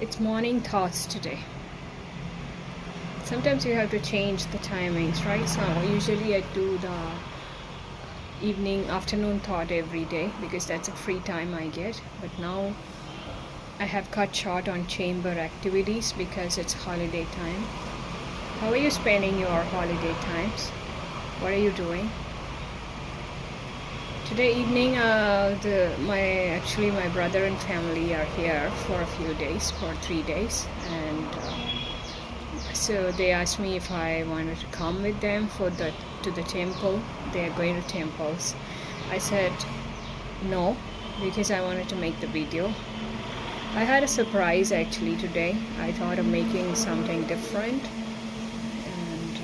It's morning thoughts today. Sometimes you have to change the timings, right? So usually I do the afternoon thought every day because that's a free time I get. But now I have cut short on chamber activities because it's holiday time. How are you spending your holiday times? What are you doing? Today evening, my brother and family are here for a few days, for 3 days, and so they asked me if I wanted to come with them to the temple. They are going to temples. I said no because I wanted to make the video. I had a surprise actually today. I thought of making something different, and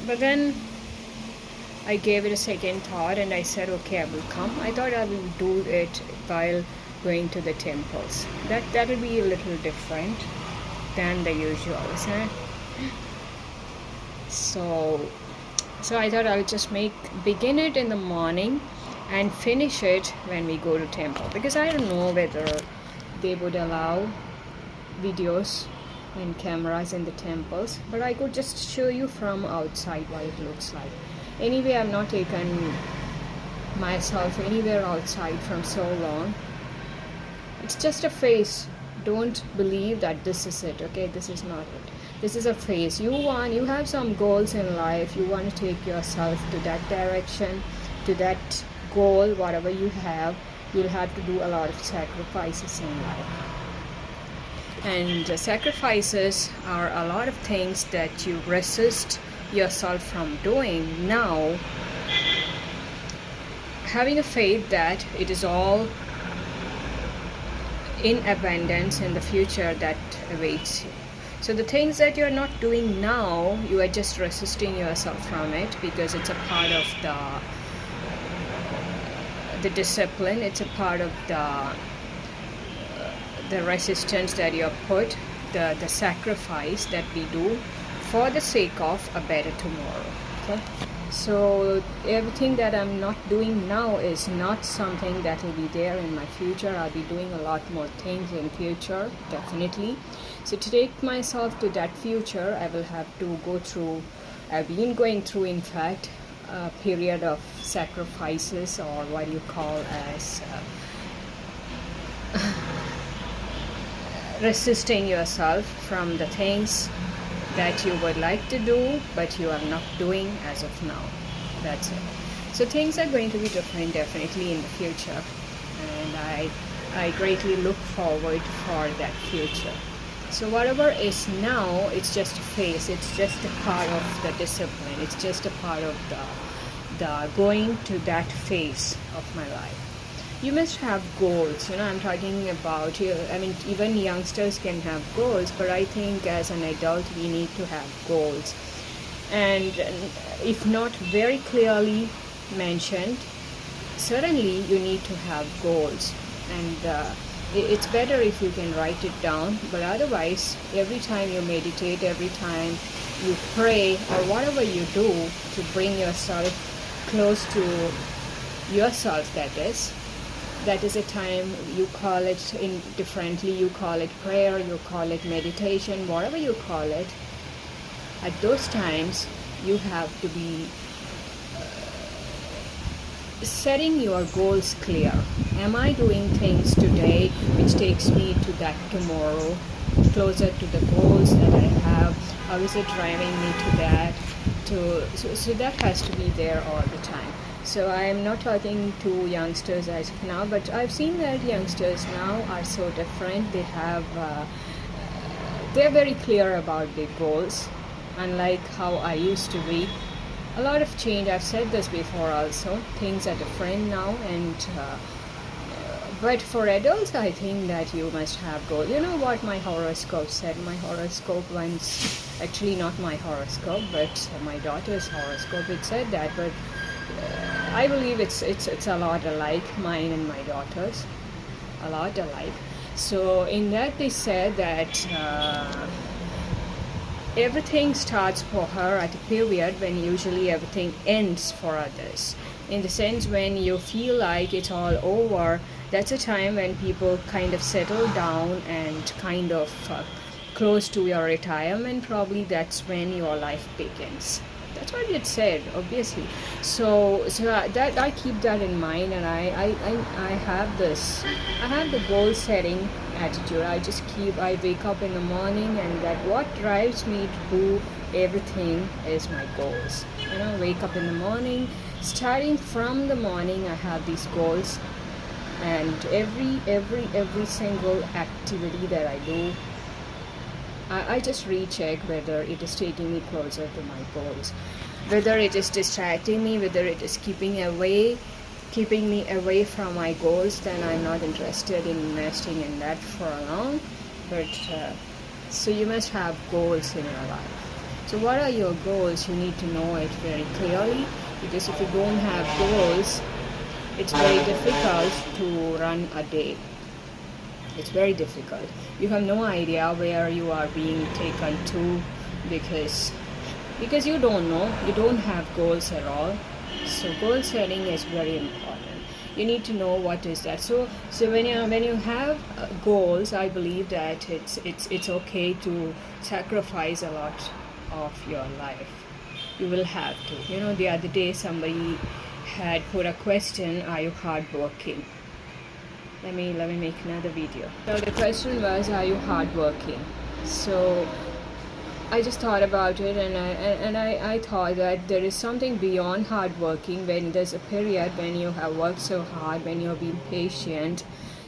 but then I gave it a second thought and I said, okay, I will come. I thought I will do it while going to the temples. That will be a little different than the usual, isn't it? So I thought I'll just begin it in the morning and finish it when we go to temple, because I don't know whether they would allow videos and cameras in the temples, but I could just show you from outside what it looks like. Anyway, I've not taken myself anywhere outside from so long. It's just a phase. Don't believe that this is it, okay? This is not it. This is a phase. You have some goals in life. You want to take yourself to that direction, to that goal, whatever you have. You'll have to do a lot of sacrifices in life. And sacrifices are a lot of things that you resist yourself from doing now, having a faith that it is all in abundance in the future that awaits you. So the things that you're not doing now, you are just resisting yourself from it because it's a part of the discipline. It's a part of the resistance that you put, the sacrifice that we do for the sake of a better tomorrow. Okay, so everything that I'm not doing now is not something that will be there in my future. I'll be doing a lot more things in future, definitely. So to take myself to that future, I will have to go through, I've been going through, in fact, a period of sacrifices, or what you call as resisting yourself from the things that you would like to do but you are not doing as of now. That's it. So things are going to be different definitely in the future, and I greatly look forward for that future. So whatever is now, it's just a phase. It's just a part of the discipline. It's just a part of the going to that phase of my life. You must have goals. I'm talking about, even youngsters can have goals, but I think as an adult we need to have goals. And if not very clearly mentioned, certainly you need to have goals. And it's better if you can write it down, but otherwise, every time you meditate, every time you pray, or whatever you do to bring yourself close to yourself, that is a time. You call it differently. You call it prayer, you call it meditation, whatever you call it. At those times, you have to be setting your goals clear. Am I doing things today which takes me to that tomorrow, closer to the goals that I have? Or is it driving me to that? So that has to be there all the time. So I am not talking to youngsters as of now, but I've seen that youngsters now are so different. They're very clear about their goals, unlike how I used to be. A lot of change. I've said this before also. Things are different now, and but for adults, I think that you must have goals. You know what my horoscope said? My horoscope once, actually not my horoscope, but my daughter's horoscope. It said that, but I believe it's a lot alike, mine and my daughter's, a lot alike. So in that they said that everything starts for her at a period when usually everything ends for others. In the sense when you feel like it's all over That's a time when people kind of settle down and kind of close to your retirement. Probably that's when your life begins. That's what it said, obviously. So that I keep that in mind, and I have this. I have the goal setting attitude. I wake up in the morning, and that what drives me to do everything is my goals. Wake up in the morning. Starting from the morning, I have these goals, and every single activity that I do, I just recheck whether it is taking me closer to my goals, whether it is distracting me, whether it is keeping me away from my goals. Then I'm not interested in investing in that for long. But so you must have goals in your life. So what are your goals? You need to know it very clearly, because if you don't have goals, it's very difficult to run a day. It's very difficult. You have no idea where you are being taken to, because you don't know. You don't have goals at all. So goal setting is very important. You need to know what is that. So when you have goals, I believe that it's okay to sacrifice a lot of your life. You will have to. The other day somebody had put a question: are you hardworking? Let me make another video. So the question was, are you hardworking? So I just thought about it, and I thought that there is something beyond hardworking. When there's a period when you have worked so hard, when you've been patient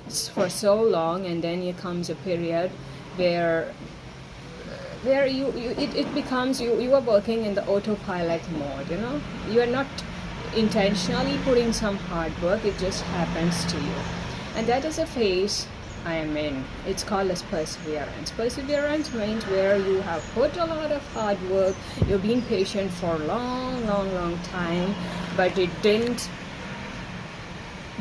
for so long, and then there comes a period where it becomes you are working in the autopilot mode. You are not intentionally putting some hard work. It just happens to you. And that is a phase I am in. It's called as perseverance. Perseverance means where you have put a lot of hard work, you've been patient for a long time, but it didn't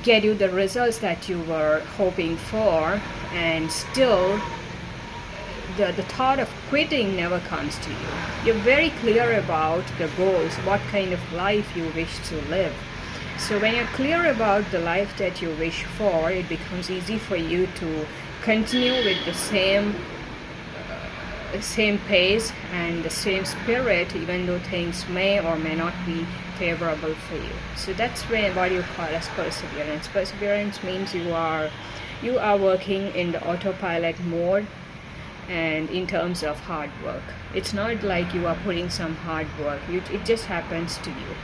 get you the results that you were hoping for, and still the thought of quitting never comes to you. You're very clear about the goals, what kind of life you wish to live. So when you're clear about the life that you wish for, it becomes easy for you to continue with the same pace and the same spirit, even though things may or may not be favorable for you. So that's what you call as perseverance. Perseverance means you are working in the autopilot mode, and in terms of hard work. It's not like you are putting some hard work. It just happens to you.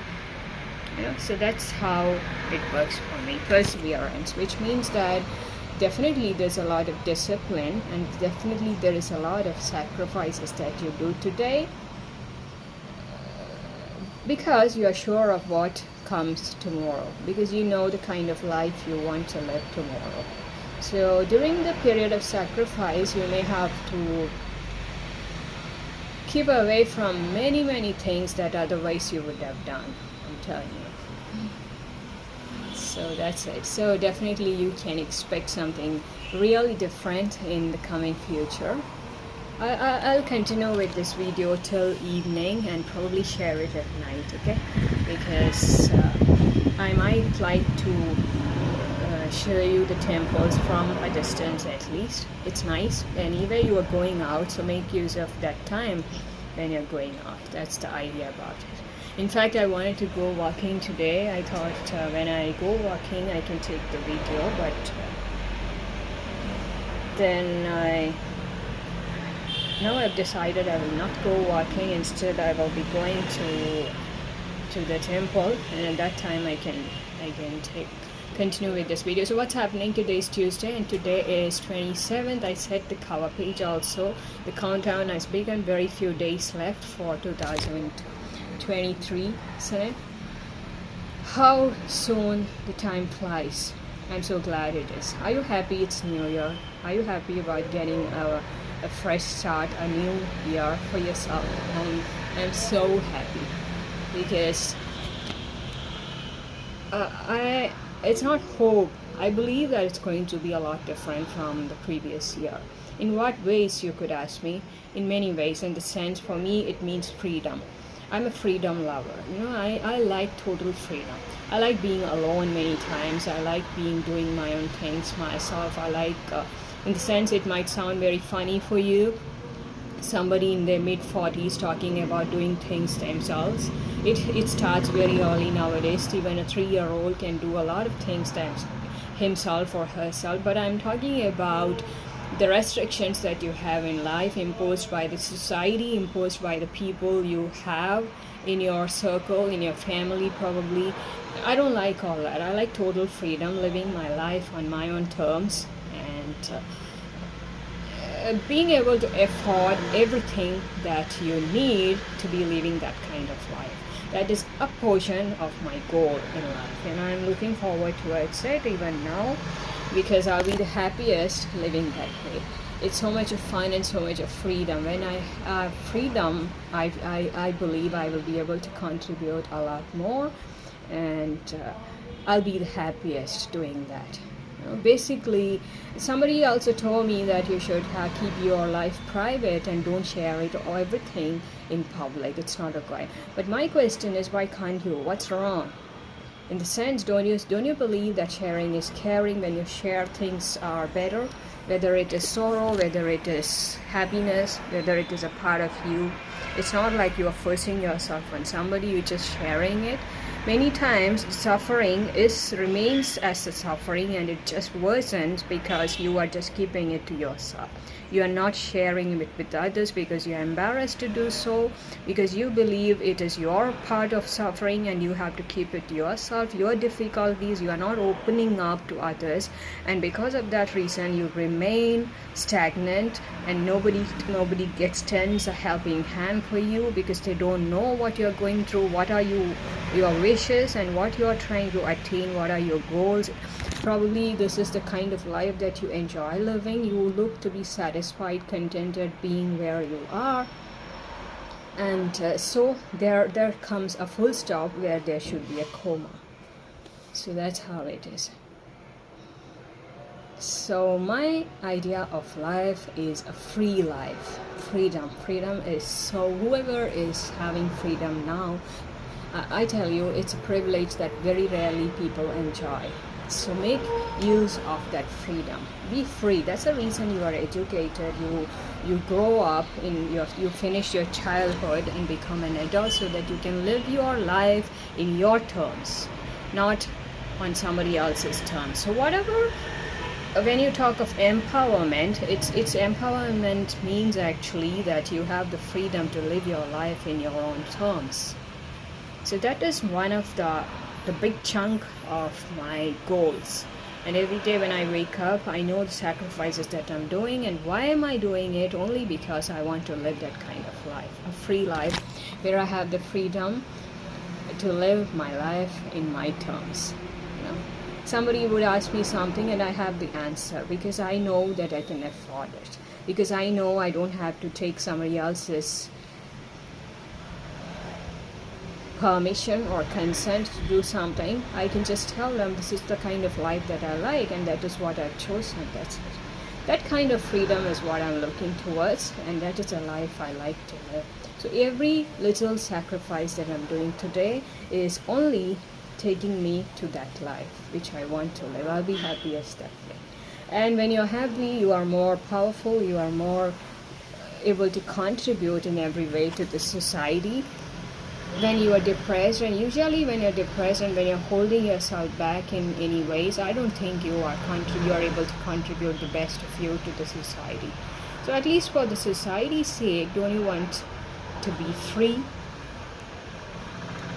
So that's how it works for me. Perseverance, which means that definitely there's a lot of discipline, and definitely there is a lot of sacrifices that you do today, because you are sure of what comes tomorrow, because you know the kind of life you want to live tomorrow. So during the period of sacrifice, you may have to keep away from many things that otherwise you would have done. I'm telling you. So that's it. So definitely you can expect something really different in the coming future. I'll continue with this video till evening and probably share it at night, okay? Because I might like to show you the temples from a distance at least. It's nice. Anyway, you are going out, so make use of that time when you're going out. That's the idea about it. In fact, I wanted to go walking today. I thought when I go walking I can take the video, but then now I've decided I will not go walking. Instead, I will be going to the temple, and at that time I can continue with this video. So what's happening? Today is Tuesday, and today is 27th. I set the cover page also. The countdown has begun. Very few days left for 2023, isn't it? How soon the time flies. I'm so glad it is. Are you happy it's New Year? Are you happy about getting a fresh start, a new year for yourself? I'm so happy, because it's not hope. I believe that it's going to be a lot different from the previous year. In what ways, you could ask me? In many ways. In the sense, for me, it means freedom. I'm a freedom lover. I like total freedom. I like being alone many times. I like doing my own things myself. I like, in the sense, it might sound very funny for you, somebody in their mid 40s talking about doing things themselves. It starts very early nowadays. Even a 3-year-old can do a lot of things himself or herself. But I'm talking about the restrictions that you have in life, imposed by the society, imposed by the people you have in your circle, in your family probably. I don't like all that. I like total freedom, living my life on my own terms, and being able to afford everything that you need to be living that kind of life. That is a portion of my goal in life, and I'm looking forward towards it even now, because I'll be the happiest living that way. It's so much of fun and so much of freedom. When I have freedom, I believe I will be able to contribute a lot more, and I'll be the happiest doing that. Basically, somebody also told me that you should keep your life private and don't share it or everything in public. It's not required. But my question is, why can't you? What's wrong? In the sense, don't you believe that sharing is caring? When you share, things are better, whether it is sorrow, whether it is happiness, whether it is a part of you. It's not like you are forcing yourself on somebody, you're just sharing it. Many times suffering remains as a suffering, and it just worsens because you are just keeping it to yourself. You are not sharing it with others because you are embarrassed to do so, because you believe it is your part of suffering and you have to keep it to yourself. Your difficulties, you are not opening up to others, and because of that reason you remain stagnant, and nobody extends a helping hand for you, because they don't know what you're going through, what are your wishes, and what you are trying to attain, what are your goals. Probably this is the kind of life that you enjoy living. You look to be satisfied, contented being where you are, and so there comes a full stop where there should be a comma. So that's how it is. So my idea of life is a free life. Freedom is, so whoever is having freedom now, I tell you, it's a privilege that very rarely people enjoy. So make use of that freedom. Be free. That's the reason you are educated. You grow up, you finish your childhood and become an adult, so that you can live your life in your terms, not on somebody else's terms. So whatever, when you talk of empowerment, it's empowerment means actually that you have the freedom to live your life in your own terms. So that is one of the big chunk of my goals. And every day when I wake up, I know the sacrifices that I'm doing, and why am I doing it? Only because I want to live that kind of life, a free life, where I have the freedom to live my life in my terms. Somebody would ask me something and I have the answer, because I know that I can afford it, because I know I don't have to take somebody else's permission or consent to do something. I can just tell them this is the kind of life that I like, and that is what I've chosen. That's it. That kind of freedom is what I'm looking towards, and that is a life I like to live. So every little sacrifice that I'm doing today is only taking me to that life which I want to live. I'll be happiest that way. And when you're happy, you are more powerful, you are more able to contribute in every way to the society. When you are depressed, and usually when you're depressed and when you're holding yourself back in any ways, I don't think you are able to contribute the best of you to the society. So at least for the society's sake, don't you want to be free?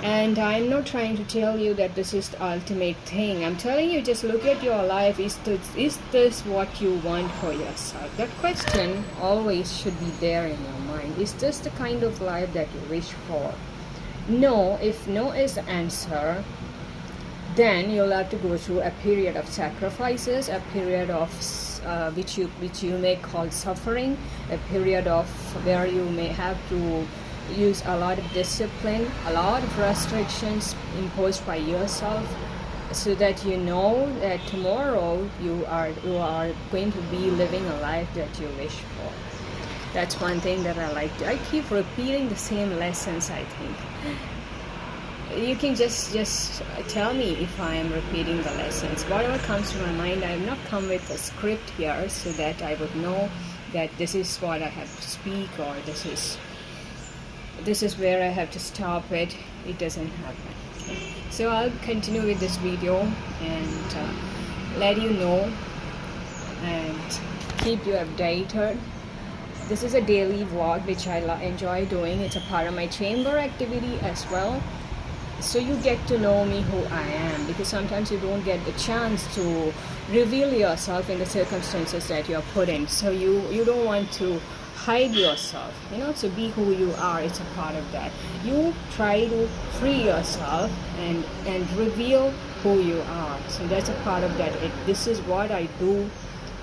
And I'm not trying to tell you that this is the ultimate thing. I'm telling you, just look at your life. Is this what you want for yourself? That question always should be there in your mind. Is this the kind of life that you wish for? No. If no is the answer, then you'll have to go through a period of sacrifices, a period of which you may call suffering, a period of where you may have to use a lot of discipline, a lot of restrictions imposed by yourself, so that you know that tomorrow you are going to be living a life that you wish for. That's one thing that I like. I keep repeating the same lessons, I think. You can just tell me if I am repeating the lessons. Whatever comes to my mind, I have not come with a script here so that I would know that this is what I have to speak, or this is where I have to stop it. It doesn't happen. Okay? So I'll continue with this video and let you know and keep you updated. This is a daily vlog which I enjoy doing. It's a part of my chamber activity as well. So you get to know me, who I am, because sometimes you don't get the chance to reveal yourself in the circumstances that you're put in. So you don't want to hide yourself, so be who you are. It's a part of that. You try to free yourself and reveal who you are. So that's a part of that. This is what I do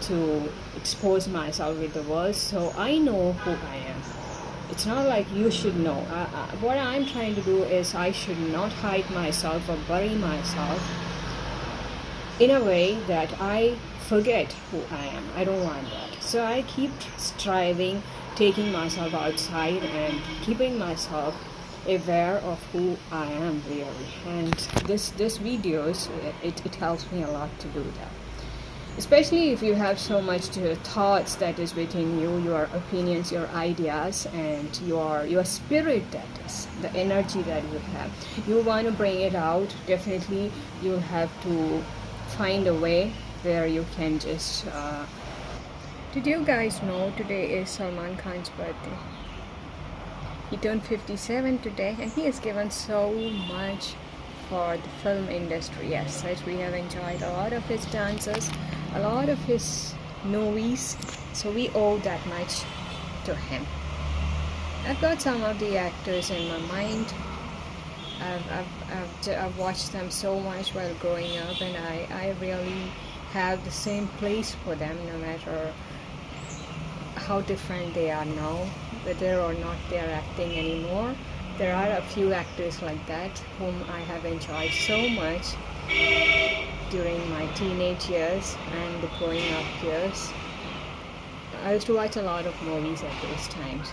to expose myself with the world, so I know who I am. It's not like you should know. What I'm trying to do is I should not hide myself or bury myself in a way that I forget who I am. I don't want that. So I keep striving, taking myself outside and keeping myself aware of who I am really. And this videos, it helps me a lot to do that. Especially if you have so much thoughts that is within you, your opinions, your ideas, and your spirit, that is the energy that you have. You want to bring it out. Definitely you have to find a way where you can just did you guys know today is Salman Khan's birthday? He turned 57 today, and he has given so much for the film industry. As such, we have enjoyed a lot of his dances, a lot of his movies, so we owe that much to him. I've got some of the actors in my mind. I've watched them so much while growing up, and I really have the same place for them, no matter how different they are now, whether or not they are acting anymore. There are a few actors like that whom I have enjoyed so much during my teenage years and the growing up years. I used to watch a lot of movies at those times,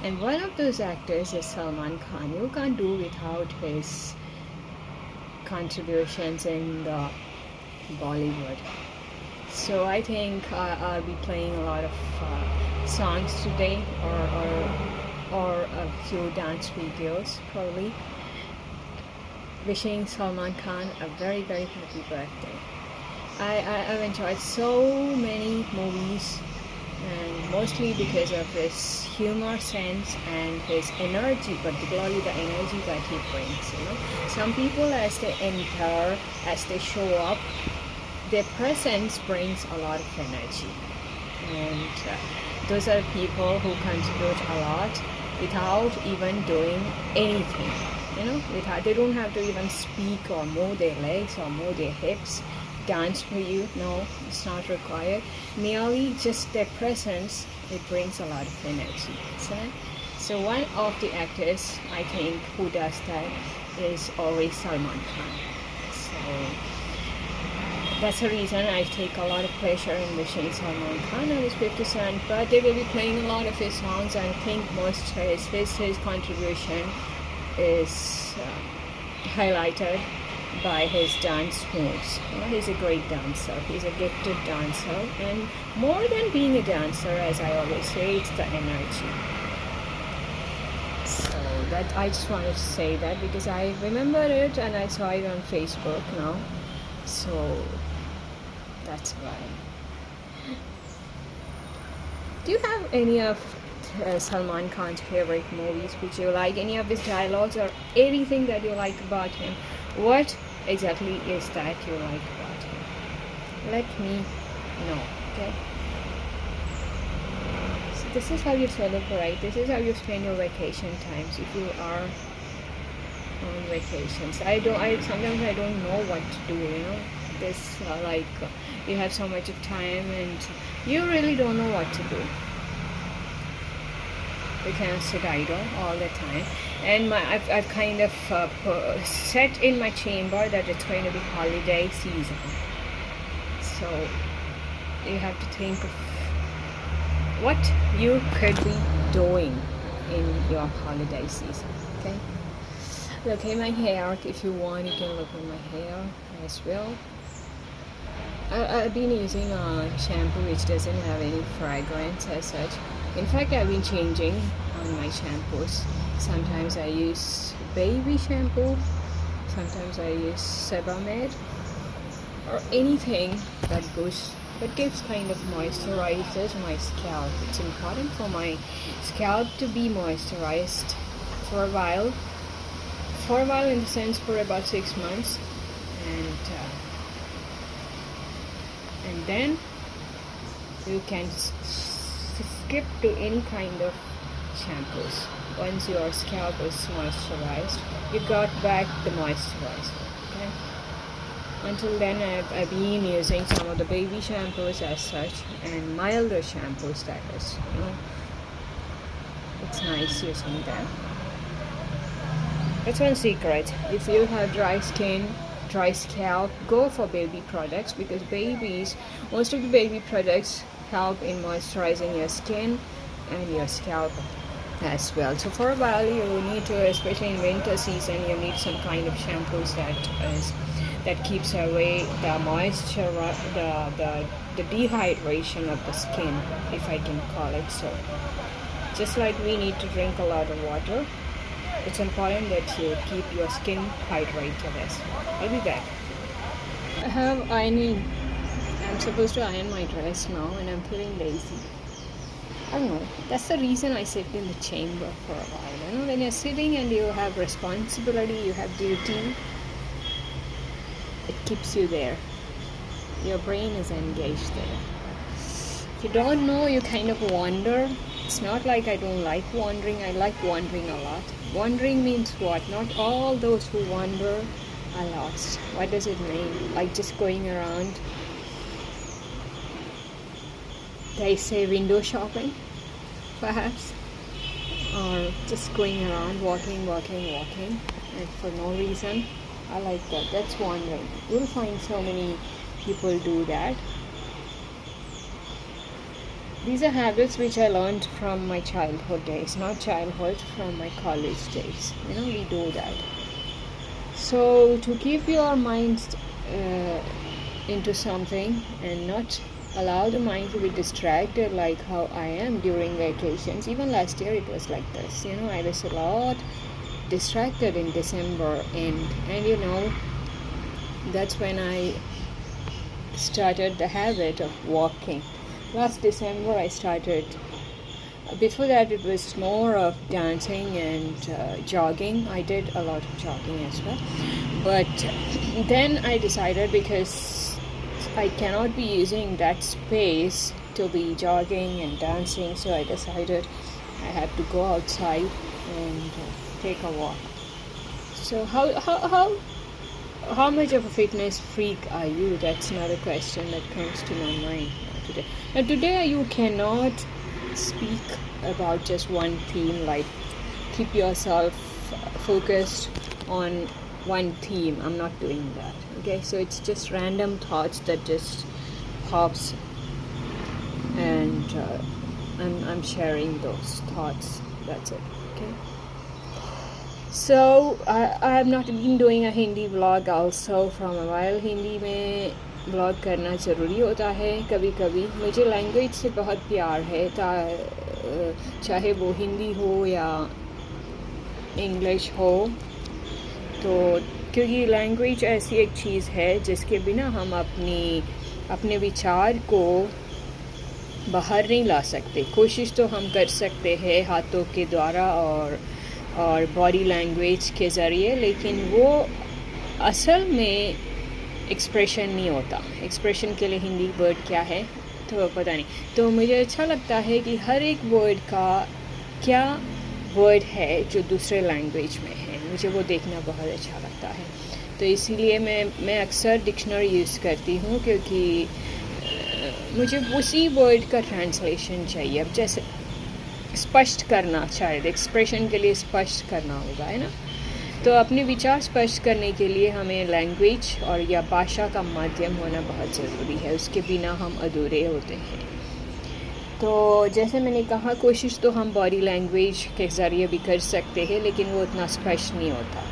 And one of those actors is Salman Khan. You can't do without his contributions in the Bollywood. So I think I'll be playing a lot of songs today, or a few dance videos probably, wishing Salman Khan a very, very happy birthday. I've enjoyed so many movies, and mostly because of his humor sense and his energy, particularly the energy that he brings. Some people, as they enter, as they show up, their presence brings a lot of energy, and those are people who contribute a lot without even doing anything. They don't have to even speak or move their legs or move their hips, dance for you. No, it's not required. Merely just their presence, it brings a lot of energy. So one of the actors, I think, who does that is always Salman Khan. So that's the reason I take a lot of pleasure in wishing Salman Khan on his 57th birthday. Will be playing a lot of his songs. I think most his contribution is highlighted by his dance moves. He's a great dancer. He's a gifted dancer, and more than being a dancer, as I always say, it's the energy. So that I just wanted to say that because I remember it and I saw it on Facebook now. So that's why. Do you have any of Salman Khan's favorite movies which you like? Any of his dialogues or anything that you like about him? What exactly is that you like about him? Let me know, okay? So this is how you celebrate. This is how you spend your vacation times if you are on vacations. Sometimes I don't know what to do, This you have so much of time and you really don't know what to do. You cannot sit idle all the time. And I've kind of set in my chamber that it's going to be holiday season. So you have to think of what you could be doing in your holiday season. Okay, look at my hair. If you want, you can look at my hair as well. I've been using a shampoo which doesn't have any fragrance as such. In fact, I've been changing on my shampoos. Sometimes I use baby shampoo, sometimes I use Sebamed, or anything that gives kind of moisturizes my scalp. It's important for my scalp to be moisturized for a while in the sense for about 6 months, and then you can skip to any kind of shampoos. Once your scalp is moisturized, you got back the moisturizer. Okay, until then I've been using some of the baby shampoos as such, and milder shampoos, that is, it's nice using them. That's one secret. If you have dry skin, dry scalp, go for baby products, because most of the baby products help in moisturizing your skin and your scalp as well. So for a while you need to, especially in winter season, you need some kind of shampoos that keeps away the moisture, the dehydration of the skin, if I can call it so. Just like we need to drink a lot of water, it's important that you keep your skin hydrated as well. I'll be back. I have ironing. I'm supposed to iron my dress now and I'm feeling lazy. I don't know. That's the reason I sit in the chamber for a while. When you're sitting and you have responsibility, you have duty, it keeps you there. Your brain is engaged there. If you don't know, you kind of wander. It's not like I don't like wandering. I like wandering a lot. Wandering means what? Not all those who wander are lost. What does it mean? Like just going around. They say window shopping, perhaps, or just going around, walking, and for no reason. I like that. That's wandering. You'll find so many people do that. These are habits which I learned from my childhood days, not childhood, from my college days. We do that. So to keep your mind into something and not allow the mind to be distracted, like how I am during vacations. Even last year it was like this. I was a lot distracted in December, and that's when I started the habit of walking. Last December I started. Before that it was more of dancing and jogging. I did a lot of jogging as well, but then I decided, because I cannot be using that space to be jogging and dancing, so I decided I have to go outside and take a walk. So how much of a fitness freak are you? That's another question that comes to my mind today. Now today you cannot speak about just one theme, like keep yourself focused on one theme. I'm not doing that. Okay, so it's just random thoughts that just pops, and I'm sharing those thoughts. That's it. Okay. So I have not been doing a Hindi vlog also from a while. Hindi में blog करना ज़रूरी होता है कभी कभी. मुझे language से बहुत प्यार है, चाहे वो हिंदी हो या इंग्लिश हो. तो क्योंकि लैंग्वेज ऐसी एक चीज़ है जिसके बिना हम अपने विचार को बाहर नहीं ला सकते. कोशिश तो हम कर सकते हैं हाथों के द्वारा और बॉडी लैंग्वेज के ज़रिए, लेकिन वो असल में एक्सप्रेशन नहीं होता. एक्सप्रेशन के लिए हिंदी वर्ड क्या है तो पता नहीं. तो मुझे अच्छा लगता है कि हर एक वर्ड का क्या वर्ड है जो दूसरे लैंग्वेज में है, मुझे वो देखना बहुत अच्छा लगता है. तो इसीलिए मैं अक्सर डिक्शनरी यूज़ करती हूँ, क्योंकि मुझे उसी वर्ड का ट्रांसलेशन चाहिए. अब जैसे स्पष्ट करना, शायद एक्सप्रेशन के लिए स्पष्ट करना होगा, है ना. तो अपने विचार स्पष्ट करने के लिए हमें लैंग्वेज और या भाषा का माध्यम होना बहुत ज़रूरी है. उसके बिना हम अधूरे होते हैं. तो जैसे मैंने कहा, कोशिश तो हम बॉडी लैंग्वेज के ज़रिए भी कर सकते हैं, लेकिन वो उतना स्पष्ट नहीं होता.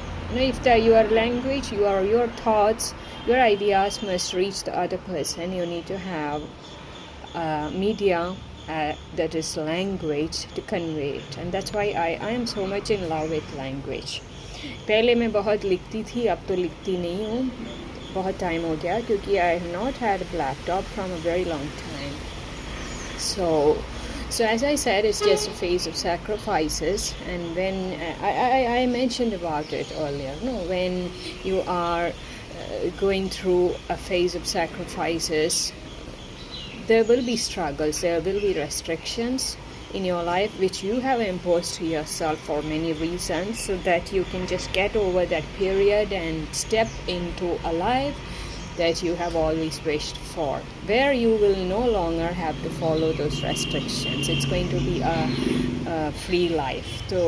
If your language, your thoughts, your ideas must reach the other person, you need to have media that is language to convey it. And that's why I am so much in love with language. पहले मैं बहुत लिखती थी, अब तो लिखती नहीं हूँ, बहुत टाइम हो गया, क्योंकि I have not had a laptop from a very long time. So as I said, it's just a phase of sacrifices. And when I mentioned about it earlier, when you are going through a phase of sacrifices, there will be struggles, there will be restrictions in your life which you have imposed to yourself for many reasons, so that you can just get over that period and step into a life that you have always wished for, where you will no longer have to follow those restrictions. It's going to be a free life. तो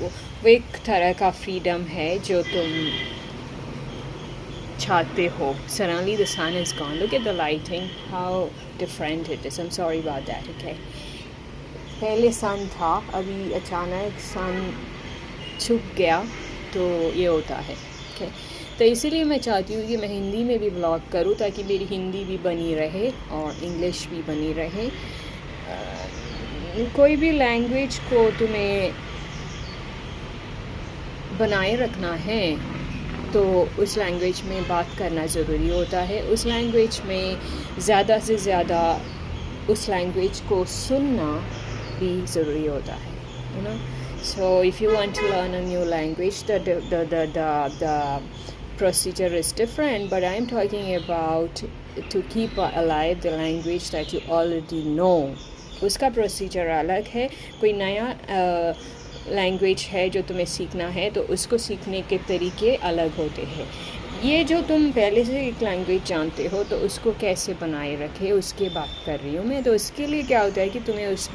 वो एक तरह का freedom है जो तुम चाहते हो. Suddenly the sun is gone. Look at the lighting, how different it is. I'm sorry about that, okay? पहले sun था, अभी अचानक sun छुप गया, तो ये होता है, okay? तो इसीलिए मैं चाहती हूँ कि मैं हिंदी में भी ब्लॉग करूँ, ताकि मेरी हिंदी भी बनी रहे और इंग्लिश भी बनी रहे. कोई भी लैंग्वेज को तुम्हें बनाए रखना है तो उस लैंग्वेज में बात करना ज़रूरी होता है. उस लैंग्वेज में ज़्यादा से ज़्यादा उस लैंग्वेज को सुनना भी ज़रूरी होता है, So if you want to learn a new language, the procedure is different, but I'm talking about to keep alive the language that you already know. उसका procedure अलग है. कोई नया लैंग्वेज है जो तुम्हें सीखना है, तो उसको सीखने के तरीके अलग होते हैं. ये जो तुम पहले से एक लैंग्वेज जानते हो, तो उसको कैसे बनाए रखे, उसकी बात कर रही हूँ मैं. तो उसके लिए क्या होता है कि तुम्हें उस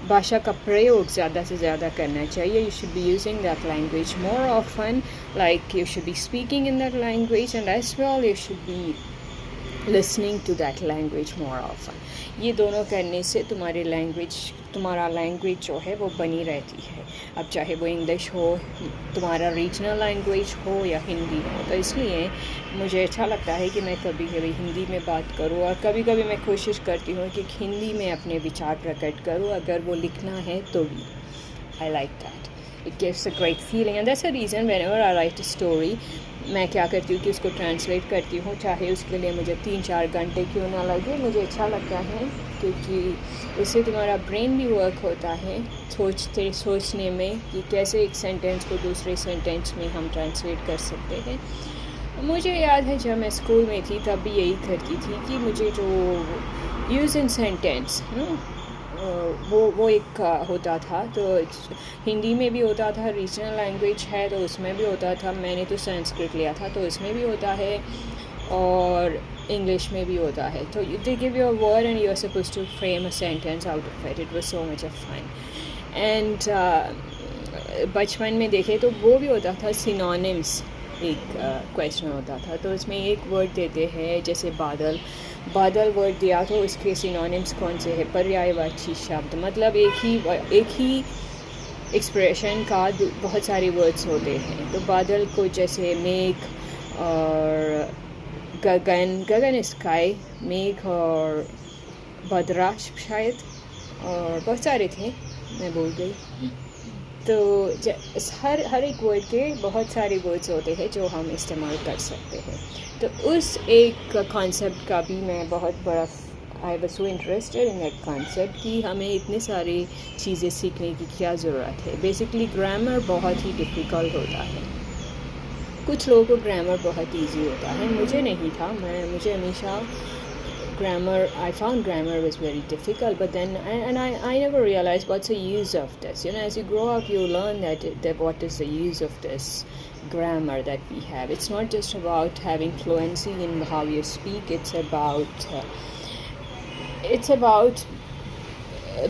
भाषा का प्रयोग ज़्यादा से ज़्यादा करना चाहिए. You should be using that language more often, like you should be speaking in that language, and as well you should be listening to that language more often. ये दोनों करने से तुम्हारा लैंग्वेज जो है वो बनी रहती है. अब चाहे वो इंग्लिश हो, तुम्हारा रीजनल लैंग्वेज हो, या हिंदी हो. तो इसलिए मुझे अच्छा लगता है कि मैं कभी कभी हिंदी में बात करूँ, और कभी कभी मैं कोशिश करती हूँ कि हिंदी में अपने विचार प्रकट करूँ, अगर वो लिखना है तो भी. I like that. It gives a great feeling, and that's the reason whenever I write a story, मैं क्या करती हूँ कि उसको ट्रांसलेट करती हूँ, चाहे उसके लिए मुझे 3-4 घंटे क्यों ना लगे. मुझे अच्छा लगता है, क्योंकि उससे तुम्हारा ब्रेन भी वर्क होता है सोचने में कि कैसे एक सेंटेंस को दूसरे सेंटेंस में हम ट्रांसलेट कर सकते हैं. मुझे याद है जब मैं स्कूल में थी तब भी यही करती थी कि मुझे जो यूज़ इन सेंटेंस वो एक होता था, तो हिंदी में भी होता था, रीजनल लैंग्वेज है तो उसमें भी होता था. मैंने तो संस्कृत लिया था तो उसमें भी होता है, और इंग्लिश में भी होता है. तो they give you a word and you are supposed to frame a sentence out of it. It was so much of fun. And बचपन में देखे तो वो भी होता था सिनोनिम्स. एक क्वेश्चन होता था, तो उसमें एक वर्ड देते हैं, जैसे बादल वर्ड दिया तो उसके सिनोनिम्स कौन से हैं. पर्यायवाची शब्द, मतलब एक ही एक्सप्रेशन का बहुत सारे वर्ड्स होते हैं. तो बादल को जैसे मेघ और गगन स्काई, मेघ और बदरा शायद, और बहुत सारे थे, मैं भूल गई. तो हर एक वर्ड के बहुत सारे वर्ड्स होते हैं जो हम इस्तेमाल कर सकते हैं. तो उस एक कॉन्सेप्ट का भी मैं बहुत बड़ा I was so interested in that concept कि हमें इतने सारी चीज़ें सीखने की क्या ज़रूरत है. बेसिकली ग्रामर बहुत ही डिफ़िकल्ट होता है. कुछ लोगों को ग्रामर बहुत इजी होता है, मुझे नहीं था. मुझे हमेशा grammar, I found grammar was very difficult, but then I never realized what's the use of this. As you grow up, you learn that what is the use of this grammar that we have. It's not just about having fluency in how you speak. It's about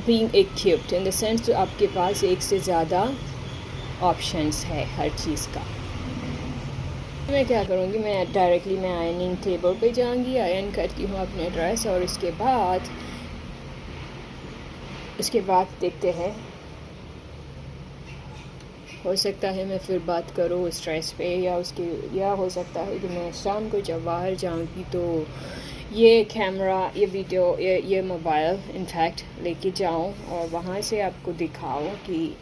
being equipped in the sense कि आपके पास एक से ज़्यादा options है हर चीज़ का. मैं क्या करूँगी, मैं डायरेक्टली आयरनिंग टेबल पे जाऊँगी, आयरन करती हूँ अपने ड्रेस, और उसके बाद इसके बाद देखते हैं, हो सकता है मैं फिर बात करूँ स्ट्रेस पे, या हो सकता है कि मैं शाम को जब बाहर जाऊँगी तो ये कैमरा, ये वीडियो, ये मोबाइल इनफैक्ट लेके जाऊँ और वहाँ से आपको दिखाऊँ कि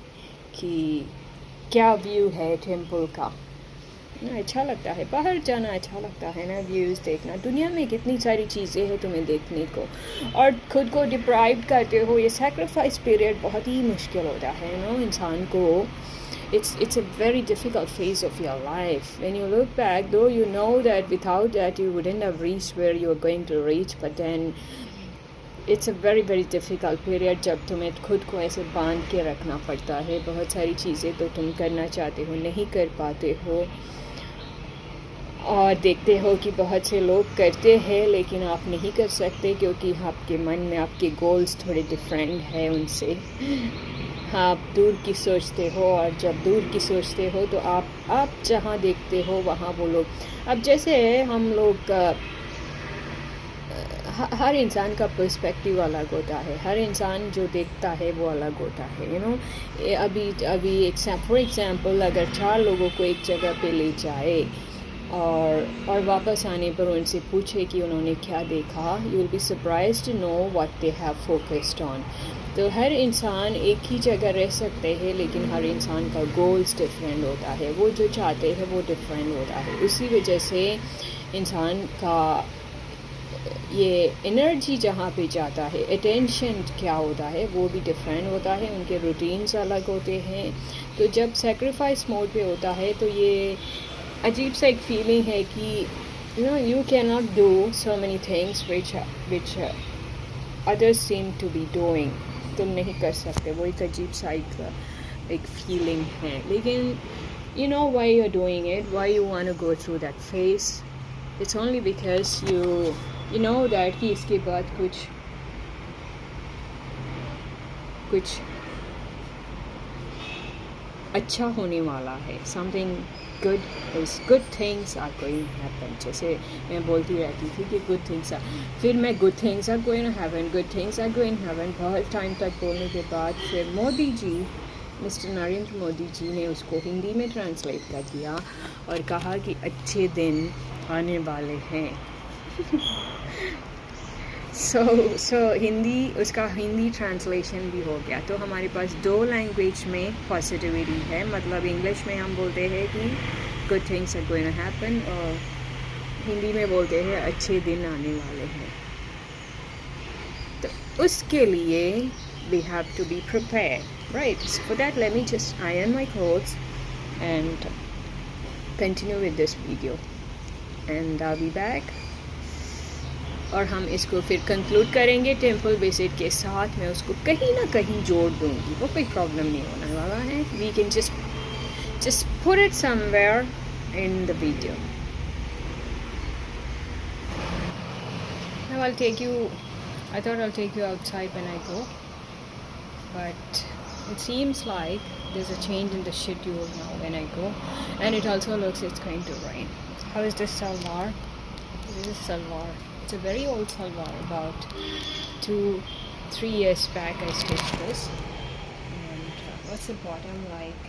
क्या व्यू है टेम्पल का ना। अच्छा लगता है बाहर जाना, अच्छा लगता है ना, व्यूज़ देखना। दुनिया में कितनी सारी चीज़ें हैं तुम्हें देखने को, और खुद को डिप्राइव करते हो। ये सैक्रिफाइस पीरियड बहुत ही मुश्किल होता है नो इंसान को। It's a very difficult phase of your life. When you look back, though you know that without that you wouldn't have reached where you were going to reach, but then it's a very very difficult period जब तुम्हें खुद को ऐसे बांध के रखना पड़ता है। बहुत सारी चीज़ें तो तुम करना चाहते हो, नहीं कर पाते हो, और देखते हो कि बहुत से लोग करते हैं लेकिन आप नहीं कर सकते क्योंकि आपके मन में आपके गोल्स थोड़े डिफरेंट हैं उनसे। आप दूर की सोचते हो, और जब दूर की सोचते हो तो आप जहाँ देखते हो वहाँ वो लोग। अब जैसे हम लोग हर इंसान का पर्सपेक्टिव अलग होता है, हर इंसान जो देखता है वो अलग होता है यू नो। अभी फॉर एग्ज़ाम्पल अगर 4 लोगों को एक जगह पे ले जाए और वापस आने पर उनसे पूछे कि उन्होंने क्या देखा, you will be surprised to know what they have focused on. तो हर इंसान एक ही जगह रह सकते हैं लेकिन हर इंसान का गोल्स डिफरेंट होता है, वो जो चाहते हैं वो डिफरेंट होता है। उसी वजह से इंसान का ये एनर्जी जहाँ पे जाता है, अटेंशन क्या होता है वो भी डिफरेंट होता है, उनके रूटीन्स अलग होते हैं। तो जब सेक्रीफाइस मोड पे होता है तो ये अजीब सा एक फीलिंग है कि you cannot do so many things which others seem to be doing. तुम नहीं कर सकते, वो एक अजीब सा एक फीलिंग है। लेकिन you know why you're doing it, why you want to go through that phase. It's only because you know that कि इसके बाद कुछ अच्छा होने वाला है। Something good things are going to happen. जैसे मैं बोलती रहती थी कि good things are, फिर मैं good things are going to happen, good things are going to happen, बहुत टाइम तक बोलने के बाद फिर मोदी जी, मिस्टर नरेंद्र मोदी जी ने उसको हिंदी में ट्रांसलेट कर दिया और कहा कि अच्छे दिन आने वाले हैं। सो हिंदी, उसका हिंदी ट्रांसलेशन भी हो गया। तो हमारे पास 2 लैंग्वेज में पॉजिटिविटी है। मतलब इंग्लिश में हम बोलते हैं कि good things are going to happen, और हिंदी में बोलते हैं अच्छे दिन आने वाले हैं। तो उसके लिए we have to be prepared, right? For that let me just iron my clothes and continue with this video and I will be back. और हम इसको फिर कंक्लूड करेंगे टेम्पल विजिट के साथ। मैं उसको कहीं ना कहीं जोड़ दूँगी, वो कोई प्रॉब्लम नहीं होने वाला है। We can just put it somewhere in the video. Now I thought I'll take you outside when I go, but it seems like there's a change in the schedule now when I go, and it also looks it's going to rain. How is this salwar? This is salwar. It's a very old salwar, about 2-3 years back I stitched this. And what's the bottom like?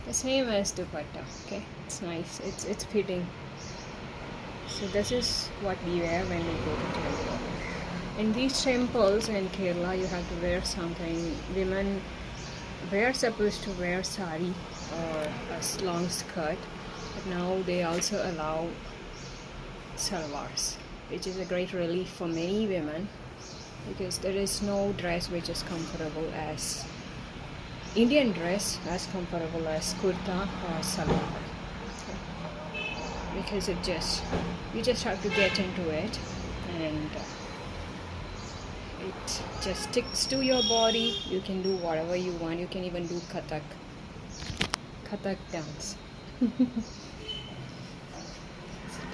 The same as dupatta. Okay, it's nice, it's fitting. So this is what we wear when we go to temple. In these temples in Kerala you have to wear something. Women were supposed to wear sari or a long skirt, but now they also allow salwars, which is a great relief for many women because there is no dress which is comfortable as Indian dress, as comfortable as kurta or salwar, because you just have to get into it, and it just sticks to your body. You can do whatever you want. You can even do kathak dance.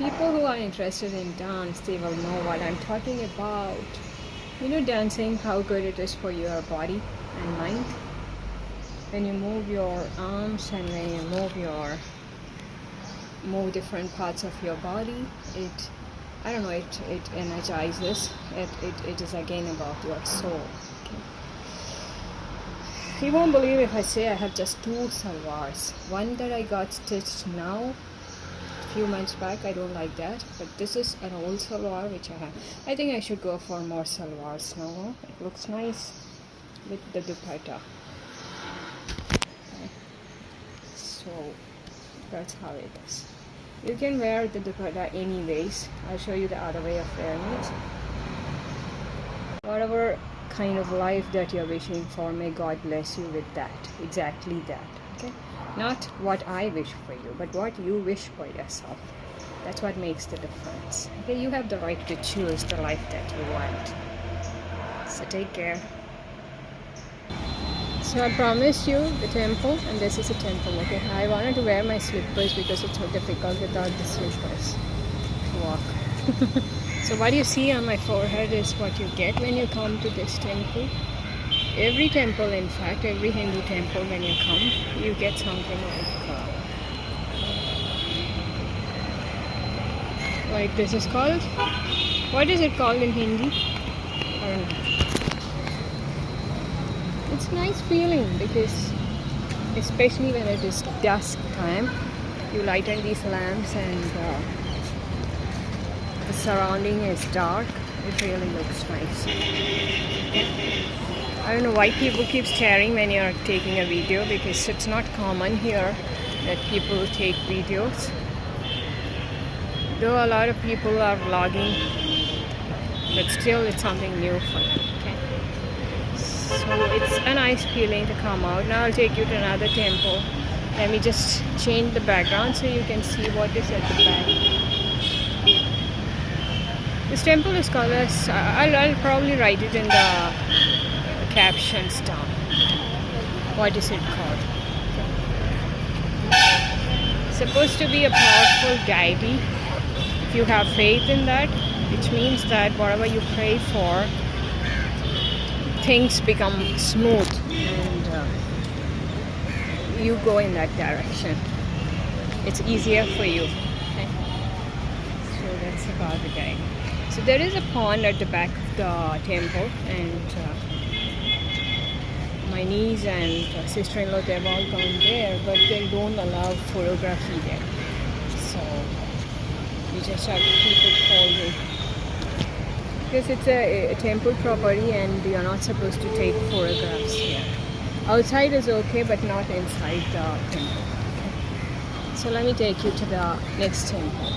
People who are interested in dance, they will know what I'm talking about. You know, dancing, how good it is for your body and mind. When you move your arms and when you move different parts of your body, it energizes. It is again about your soul. Okay? You won't believe if I say I have just 2 salwars. One that I got stitched now, a few months back. I don't like that, but this is an old salwar which I have. I think I should go for more salwars now. It looks nice with the dupatta. So that's how it is. You can wear the dupatta anyways. I'll show you the other way of wearing it. Whatever kind of life that you're wishing for, may God bless you with that, exactly that. Okay, not what I wish for you, but what you wish for yourself. That's what makes the difference. Okay, you have the right to choose the life that you want. So take care. So I promised you the temple, and this is a temple. Okay, I wanted to wear my slippers because it's so difficult without the slippers to walk. So what you see on my forehead is what you get when you come to this temple. Every temple, in fact, every Hindu temple, when you come, you get something like this is called, what is it called in Hindi? I don't know. It's a nice feeling because, especially when it is dusk time, you lighten these lamps and the surrounding is dark. It really looks nice. I don't know why people keep staring when you're taking a video, because it's not common here that people take videos. Though a lot of people are vlogging, but still it's something new for them. Okay? So it's a nice feeling to come out. Now I'll take you to another temple. Let me just change the background so you can see what is at the back. This temple is called as, I'll probably write it in the captions down. What is it called? It's supposed to be a powerful deity. If you have faith in that, which means that whatever you pray for, things become smooth and you go in that direction. It's easier for you. Okay? So that's about the guy. So there is a pond at the back of the temple, and my niece and sister-in-law, they've all gone there, but they don't allow photography there. So you just have to keep it holding. Because it's a temple property and you're not supposed to take photographs here. Outside is okay, but not inside the temple. Okay. So let me take you to the next temple.